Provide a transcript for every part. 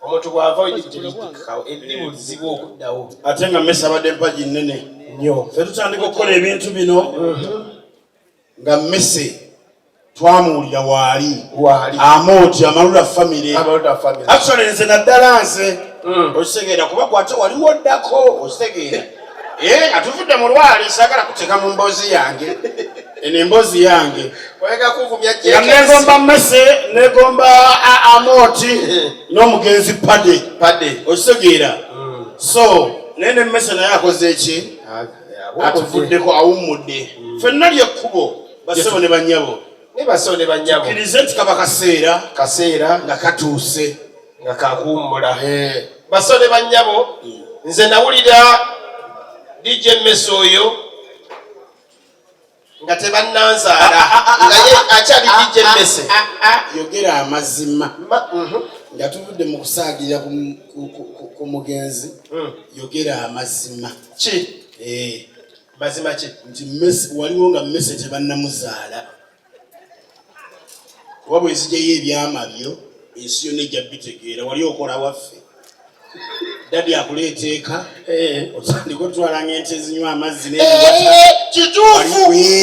omuntu bw'ava ojjiddirikawo eddibu lizibu okuddawo ate nga Messi abadde empagi nnene nnyo ffe tutandika okukola ebintu bino nga Messi twamuwulira waali Amooti Amalula family actually nze naddala nze okitegeera kuba kwate waliwo ddako okitegeera nga tuvudde mu lwali saagala kuteeka mu mboozi yange eno emboozi yange nga negomba Messi negomba Amooti n'omugenzi Pade okitegeera so nene Messi naye akoze eki atuvuddeko awummudde ffenna lyekkubo basebo ne bannyabo tukkirize nti kaba kaseera nga katuuse nga kakuwummula baso ne bannyabo nze nawulira DJ Messi oyo nga tebannanzaala nga ye akyali DJ Messi yogera amazima nga tuvudde mu kusaagirira ku mugenzi yogera amazima ki mazima ki nti Messi waliwo nga Messi tebannamuzaala kuba bwezijjayo ebyama byo ensi yonna ejja bitegeera wali okola waffe dadi akuleeta eka otandika otwalanga ente ezinywa amazzi kituufu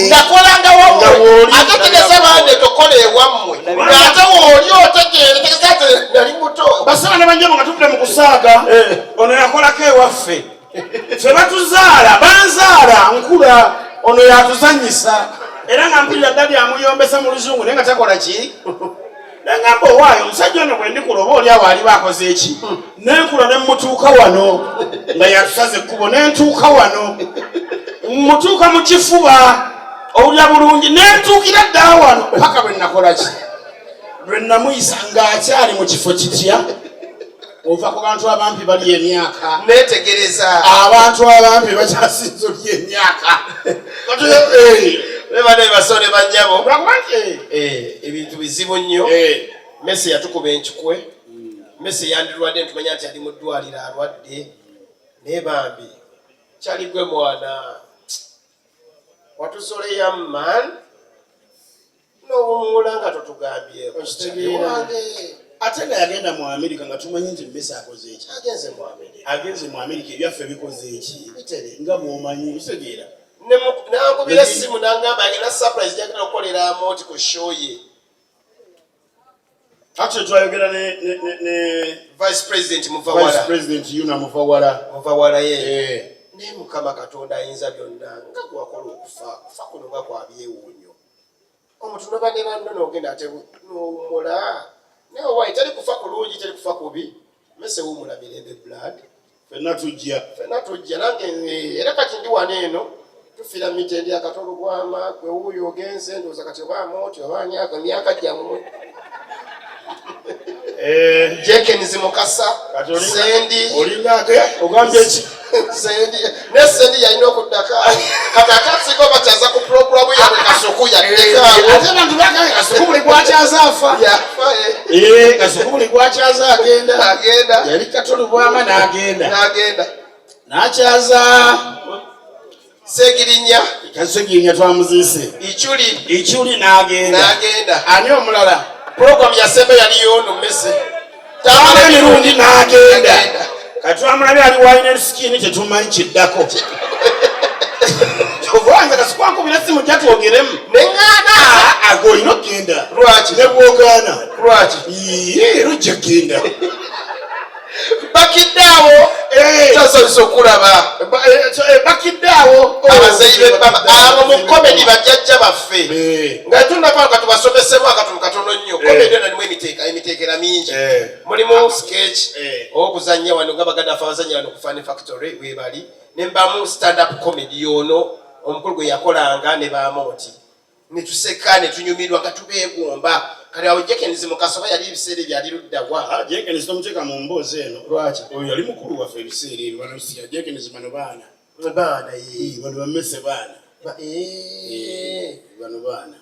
nakolanga wammwe ate tegesa bande tokola ewammwe ate wooli otegeere tegesa ate nali muto basaba ne banjabo nga tuvudde mu kusaaga ono yakolako ewaffe ffe batuzaala banzaala nkula ono yatuzanyisa era nga mpulira dadi amuyombesa mu luzungu naye nga takola ki nengamba owaayo omusajja ono bwe ndikuloba oli awo ali baakoze eki nenkula nemutuuka wano nga yatusaze ekkubo nentuuka wano mutuuka mu kifuba owulira bulungi nentuukira ddala wano paka bwe nakola ki lwe namuyisa ng'akyali mu kifo kitya ova ku bantu abampi bali emyaka netegereza abantu abampi bakyasinza oli emyaka bebane basone bannyabo ebintu bizibu nnyo Messi yatukuba enkikwe Messi yandirwadde ntumanya nti ali mu ddwaliro alwadde naye bambi kyali gwe mwana watusoleya man n'owummula nga totugambyeko ate nga yagenda mu Amerika nga tumanyi nti Messi akoze eki agenze mu Amerika ebyaffe bikoze eki nga mwomanyi bitegeera nankubira essimu nangamba agenda surprise jagenda okukolera Amooti ku show ye ate twayogera ne vice president Yuna Muvawala ye naye Mukama Katonda ayinza byonna nga gwakola okufa kuno nga kwabyewuunyo omuntu noba ne banno n'ogenda ate n'owummula naye owaye teri kufa kulungi teri kufa kubi Messi wummula mirembe blood ffenna tujja nange era kati ndi wano eno tufira mitende akatolo gwama gwe wuuyo ogenze ndowooza kati oba Amooti oba anyaka myaka gyammwe Jenkins Mukasa Sendi olingage ogambye ki Sendi yalina okuddaka kati akasiga bakyaza ku programu yabwe Kasuku yaddekaawo ate bantu bagaye Kasuku buli gwakyaza afa Kasuku buli gwakyaza agenda yali katolo bwama n'agenda n'akyaza Segirinya twamuziise Ichuli n'agenda ani omulala program ya sembe yaliyo no Messi tamale mirundi n'agenda kati twamulabye ali wine skin tetumanyi kiddako kyovanze kasukwankubira simu gyatwogeremu neŋŋaana agolina okgenda lwaki ne bwogaana lwaki lujja kgenda bakiddeawo tasobisa okulaba bakiddeawo abazaire abo mu komedi bajjajja baffe nga tunava nga tubasomesemu akatono katono nnyo komedi nalimu emiteekera mingi mulimu sketch okuzannya wano nga baganda afe abazannya wano ku Fun Factory webali nembamu stand up comedy yono omukulu gwe yakolanga ne Amooti netuseka netunyumirwa nga tubeegomba kali awo Jenkins Mukasa yali ebiseera byali luddawa Jenkins tomuteeka mu mboozi eno lwaki oyo yali mukulu waffe ebiseera ebyo banosia Jenkins bano baana bano bamese baana bano baana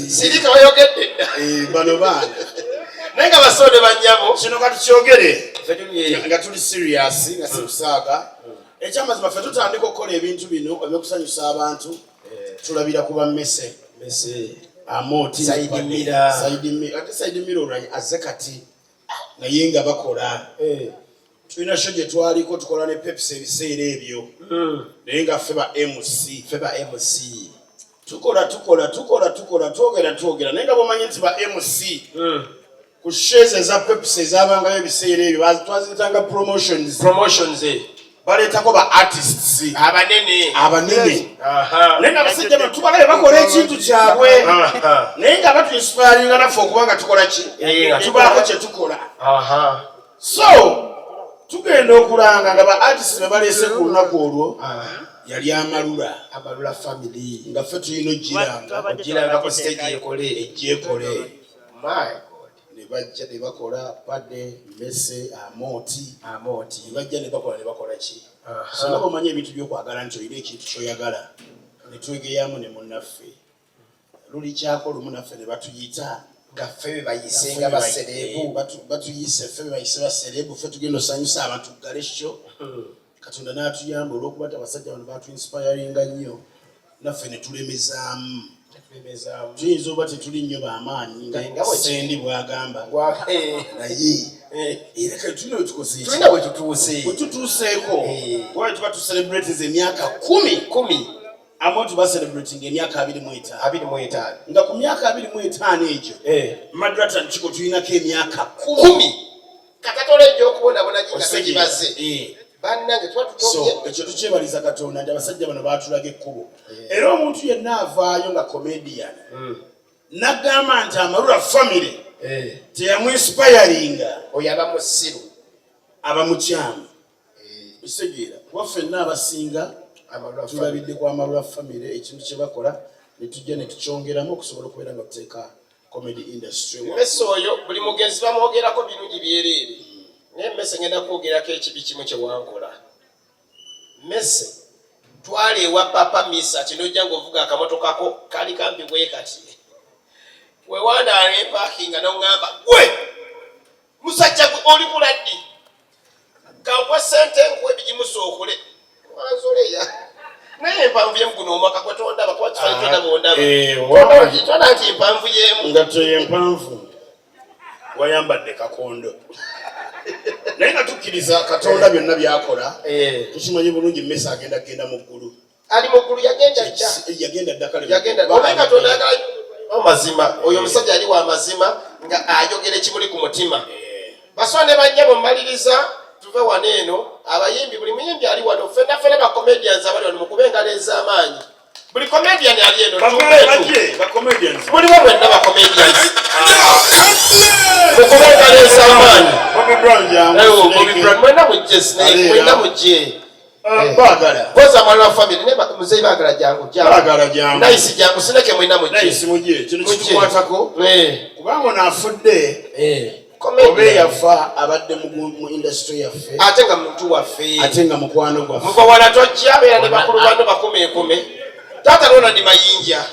sirika bayogedde bano baana naye nga basonde bannyabo kino katukyogere nga tuli serious nga sikusaaga ekyamazima ffe tutandika okukola ebintu bino ebyokusanyusa abantu tulabira kuba Messi Amoti Saidi Mira Saidi Mira azze kati naye nga bakola tulina show gye twaliko tukola ne Pepsi ebiseera ebyo naye nga ffe ba MC tukola twogera naye nga bwomanyi nti ba MC ku shares eza Pepsi ezabangayo ebiseera ebyo twaziyitanga promotions baleetako ba artists abanene naye nga abasajja bano tubalabe bakola ekintu kyabwe naye nga batuinspiringa naffe okuba nga tukola ki tubaako kye tukola so tugenda okulanga nga ba artists be baleese ku lunaku olwo yali amalula family nga ffe tulina ogiranga ku stage ejyekole ne bajja ne bakola Pade Mese Amoti ne bajja ne bakola ki singa bomanyi ebintu byokwagala nti olina ekintu kyoyagala ne twegeyamu ne munnaffe luli kyako lumu naffe ne batuyita nga ffe bebayise nga baserebu batuyise ffe bebayise baserebu ffe tugenda osanyusa abantu gale sho Katonda n'atuyamba olw'okuba abasajja bano batuinspiringa nnyo naffe ne tulemezaamu tuyinza oba tetuli nnyo b'amaanyi nga Sendi bw'agamba naye era kale tulina bwe tutuuseeko kuba tuba tucelebrates emyaka 10 Amoti baselebrating emyaka 25 nga ku myaka 25 egyo Madrata Nchiko tulinako emyaka 10 kakatole ejjo okubonabona gibaze bannange so ekyo tukyebaliza Katonda nti abasajja bano baatulaga ekkubo era omuntu yenna avaayo nga comedian n'agamba nti Amalula family teyamuinspiringa oyo aba musiru aba mukyamu kitegeera kuba ffenna abasinga tulabidde ku Amalula family ekintu kye bakola ne tujja ne tukyongeramu okusobola okubeera nga tuteeka comedy industry Mese oyo buli mugenzi bamwogerako birungi byereere naye Mese ngenda kwogerako ekibi kimu kye wankola Mese twala ewa Papa Misa kinojja ng'ovuga akamotokako kali kampi bwe kati wewandaala empakinga n'oŋŋamba gwe musajja gwe oli buladdi kankwe sente nkuwe bigimusookole wanzoleya naye empanvu yemu guno omwaka gwe tondaba kuba kifaanyi tondaba ondaba tonda nti empanvu yemu nga toyo empanvu wayambadde kakondo naye nga tukkiriza Katonda byonna byakola tukimanyi bulungi Mese agenda mu ggulu ali mu ggulu yagenda ddakale Katonda yagala amazima oyo omusajja ali wa mazima nga ayogera ekimuli ku mutima baswa ne bannyabo mmaliriza tuve wano eno abayimbi buli muyimbi ali wano ffenna ba comedians abali wano mukube engalo ez'amaanyi buli comedian ali eno muliwo mwenna ba comedians mukube engalo ez'amaanyi mwenna mujje Snake mwenna mujje Boza Amalula family ne muzeyi bagala jangu nice jangu Snake mwenna mujje kino kitukwatako kubanga onaafudde obe yafa abadde mu industry yaffe ate nga muntu waffe ate nga mukwano gwaffe muvawala tojja beera ne bakulu bano 10 taata lona ni mayinja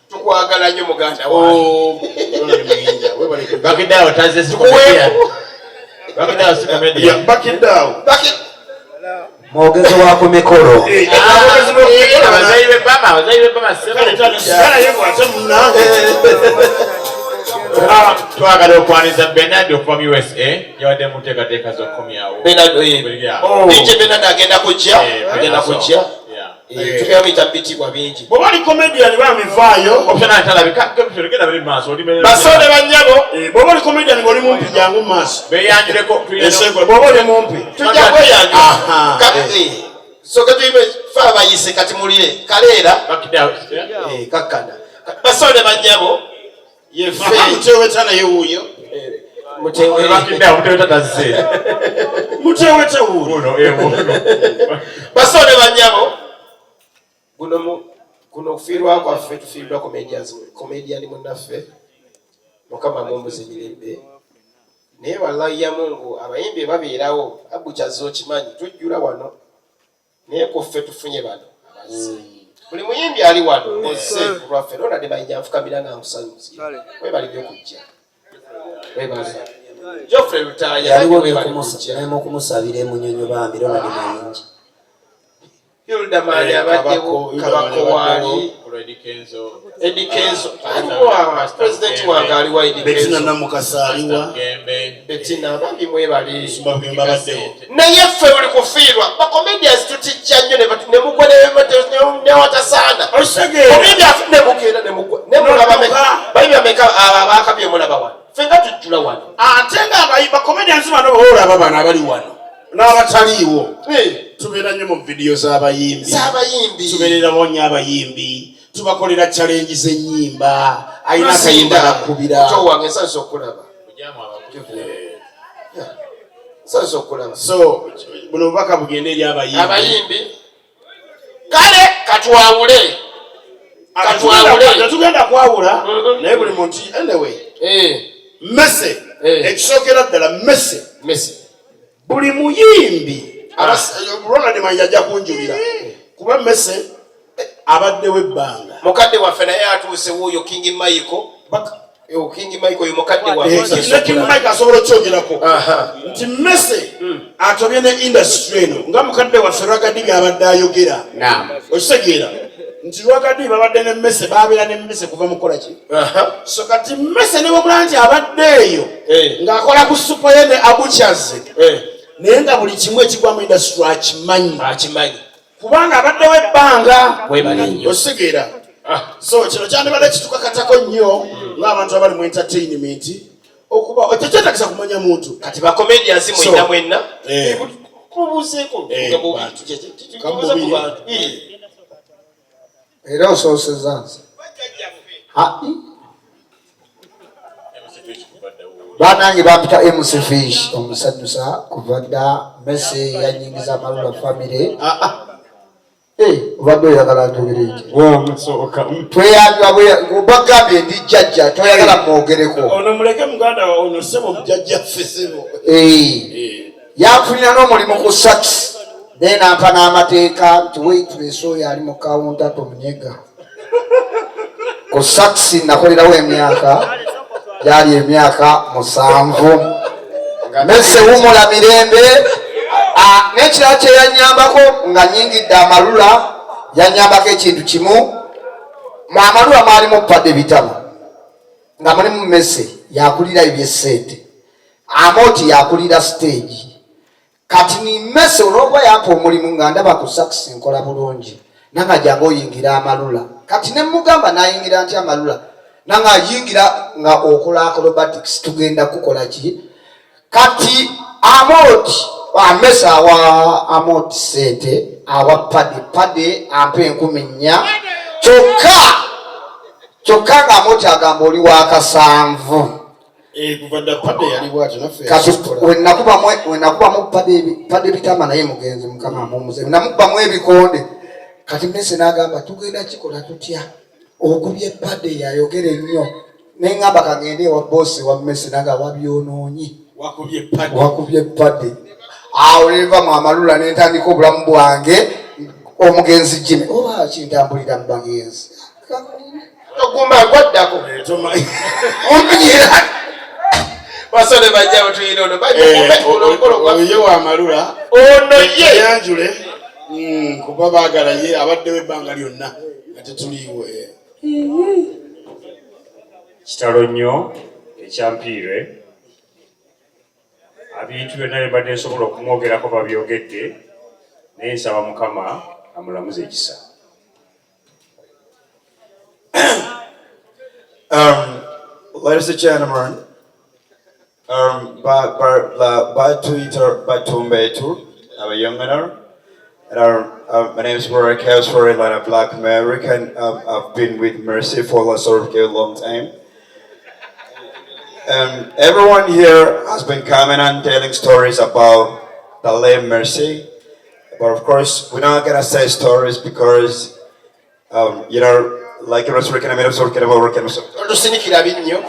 tukwagala nnyo muganda Bakidawo taze sikomedia Bakidawo sikomedia mwogezi wa ku mikolo abazayi b'ebama twagala okwaniza Bernard okuva mu USA yawadde mu nteekateeka z'okukomyawo Bernard agenda kujja tukuyamuyita mbitibwa bingi bw'oba ali comedian bamivaayo basole bannyabo bw'oba oli comedian ng'oli mumpi jangu mu maaso beyanjuleko bw'oba oli mumpi tujja kweyanjula soke tuyime fe abayise kati mulire kaleera kakkana basole bannyabo muteweta naye wuuyo mutewete wuuyo basole bannyabo guno okufiirwa kwaffe tufiiriddwa comedian munnaffe Mukama mumbuze emirembe naye wallahi ya Mungu abayimbi babeerawo abukyaza okimanyi tujjula wano naye kuffe tufunye bano buli muyimbi ali wano ose lwaffe nonadde bayinja nfukamira nga nkusanyuzi webalibye okujja webale Geoffrey Lutaya yaliwo n'okumusabira emunyonyo bambi Ronald Mayinja Hilda Mani abaddewo Kabako waali Eddie Kenzo aliwa president wange aliwa Eddie Kenzo Bettina Namukasa aliwa Bettina bambi mwebali naye ffe buli kufiirwa bacomedians tutijja nnyo ne mugwa newatasana comedians ne mugenda ne mugwa ne mulaba bayibi ameka abakabye mulaba wano ffe nga tujjula wano ate nga bacomedians bano boolaba bano abali wano n'abataliiwo tubeera nnyo mu vidiyo z'abayimbi tubeerera nnyo abayimbi tubakolera challenge z'ennyimba ayina akayimba nakubira wange nsanso okulaba nsanso okulaba so buno bubaka bugenda eri abayimbi kale katwawule tetugenda kwawula naye buli muntu anyway Mese ekisookera ddala Mese buli muyimbi Ronald Manja ajja kunjulira kuba Mese abaddewo ebbanga mukadde waffe naye atuuse wuuyo King Michael oyo mukadde waffe King Michael asobola okyogerako nti Mese atobye ne industry eno nga mukadde waffe Rwagadi abadde ayogera okitegeera nti Rwagadi babadde ne Mese babeera ne Mese kuva mukola ki so kati Mese ne wabula nti abadde eyo ng'akola ku supa ye ne Abuchaze naye nga buli kimu ekigwa mu industry akimanyi kubanga abaddewo ebbanga osegera so kino kyandibadde kitukakatako nnyo ng'abantu abali mu entertainment okuba tekyetakisa kumanya muntu kati bacomedians mwina mwenna kubuuzeeko era osooseza nze banange bampita MC Fish omusanyusa kuva dda Mese yanyingiza Amalula family obadde oyagala njogereki tweyagambye ndi jjajja toyagala mwogereko ono muleke muganda ono sebo mujjajjaffe sebo yanfunira n'omulimu ku sax naye nampa n'amateeka nti waitress oyo ali mu kawunta tomunyega ku sax nakolerawo emyaka gyali emyaka 7 Mese wumula mirembe n'ekirala kye yanyambako nga nyingidde Amalula yanyambako ekintu kimu mu Amalula mwalimu Padde Bitama nga mulimu Mese yakulira ebyesente Amoti yakulira stage kati ni Mese olw'okuba yampa omulimu nga ndaba ku sax nkola bulungi nanga jangu oyingira Amalula kati ne mugamba nayingira nti Amalula nanga ayingira nga okola acrobatics tugenda kukola ki kati Amoti Mese awa Amoti sente awa Padde ampa 10,000 kyokka nga Amoti agamba oli wakasanvu kati wenakubamu Padde Bitama naye mugenzi mukama mumuze namukubamu ebikonde kati Mese n'agamba tugenda kikola tutya okubye Padde yayogera ennyo neŋŋamba kagende ewa bosi wa Mese naga wabyonoonye wakubye Padde awo neva mu Amalula nentandika obulamu bwange omugenzi Jimmy oba kintambulira mu bagenzi ogumba gwaddako omunyira basole bajja batuyina ono ye wa Amalula ono ye yanjule kuba baagala ye abaddewo ebbanga lyonna nga tetuliiwo kitalo nnyo ekyampiirwe abintu byonna bye mbadde nsobola okumwogerako babyogedde naye nsaba Mukama amulamuze ekisa. Ladies and gentlemen, by Twitter, by Tumbetu, I'm a young man. My name is Warwick Housefor, and I'm a Black American. I've been with Mercy for a long time. Everyone here has been coming and telling stories about the late Mercy, but of course we're not gonna say stories because you know, like olusinikira binnyo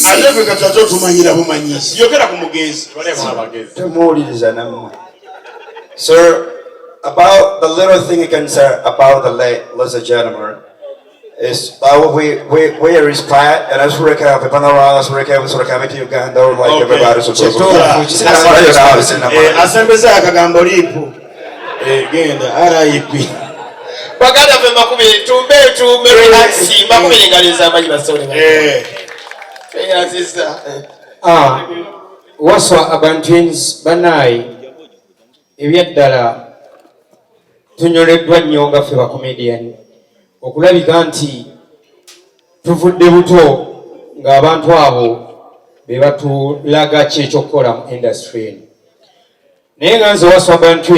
ate gwe kati ate otumanyira bumanyiisi yogera ku mugenzi temuwuliriza nammwe. Sir, about the little thing you can say about the late, ladies and gentlemen, is we respect and as we can to Uganda like everybody so asembeza akagambo liipu genda RIP baganda fe makubiri tumbe tume relaxi makubiri ngaliza amanyi basole ya sister waswa abantwins banayi ebyaddala tunyoleddwa nnyo nga ffe bakomedian okulabika nti tuvudde buto ng'abantu abo be batulaga ki ekyokukola mu industry eno naye nga nze waswa abantu